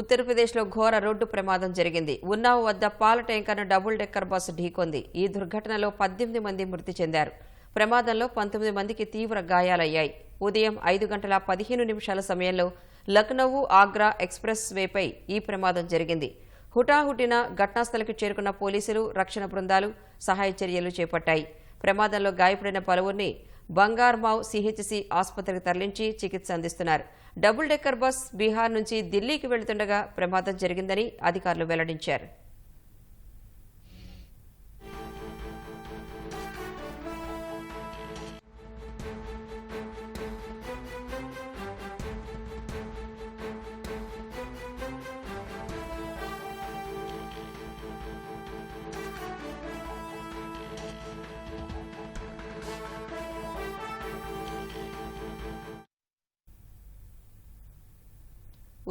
ఉత్తరప్రదేశ్లో ఘోర రోడ్డు ప్రమాదం జరిగింది. ఉన్నావ్ వద్ద పాల ట్యాంకర్ను డబుల్ డెక్కర్ బస్సు ఢీకొంది. ఈ దుర్ఘటనలో 18 మంది మృతి చెందారు. ప్రమాదంలో 19 మందికి తీవ్ర గాయాలయ్యాయి. ఉదయం 5:15 సమయంలో లక్నో ఆగ్రా ఎక్స్ప్రెస్ వేపై ఈ ప్రమాదం జరిగింది. హుటాహుటిన ఘటనాస్థలికి చేరుకున్న పోలీసులు, రక్షణ బృందాలు సహాయ చర్యలు చేపట్టాయి. ప్రమాదంలో గాయపడిన పలువురిని బంగార్మావ్ సిహెచ్సి ఆసుపత్రికి తరలించి చికిత్స అందిస్తున్నారు. డబుల్ డెక్కర్ బస్ బీహార్ నుంచి ఢిల్లీకి వెళుతుండగా ప్రమాదం జరిగిందని అధికారులు వెల్లడించారు.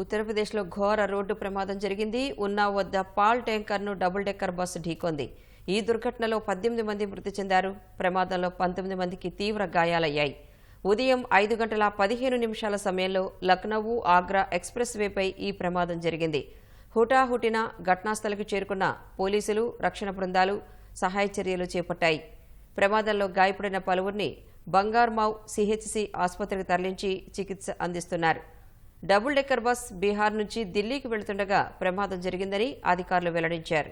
ఉత్తరప్రదేశ్లో ఘోర రోడ్డు ప్రమాదం జరిగింది. ఉన్నావ్ వద్ద పాల్ ట్యాంకర్ను డబుల్ డెక్కర్ బస్సు ఢీకొంది. ఈ దుర్ఘటనలో 18 మంది మృతి చెందారు. ప్రమాదంలో 19 మందికి తీవ్ర గాయాలయ్యాయి. ఉదయం 5:15 సమయంలో లక్నో ఆగ్రా ఎక్స్ప్రెస్ వేపై ఈ ప్రమాదం జరిగింది. హుటాహుటిన ఘటనాస్థలికి చేరుకున్న పోలీసులు, రక్షణ బృందాలు సహాయ చర్యలు చేపట్టాయి. ప్రమాదంలో గాయపడిన పలువురిని బంగార్మావ్ సిహెచ్సి ఆసుపత్రికి తరలించి చికిత్స అందిస్తున్నారు. డబుల్ డెక్కర్ బస్ బీహార్ నుంచి ఢిల్లీకి వెళుతుండగా ప్రమాదం జరిగిందని అధికారులు వెల్లడించారు.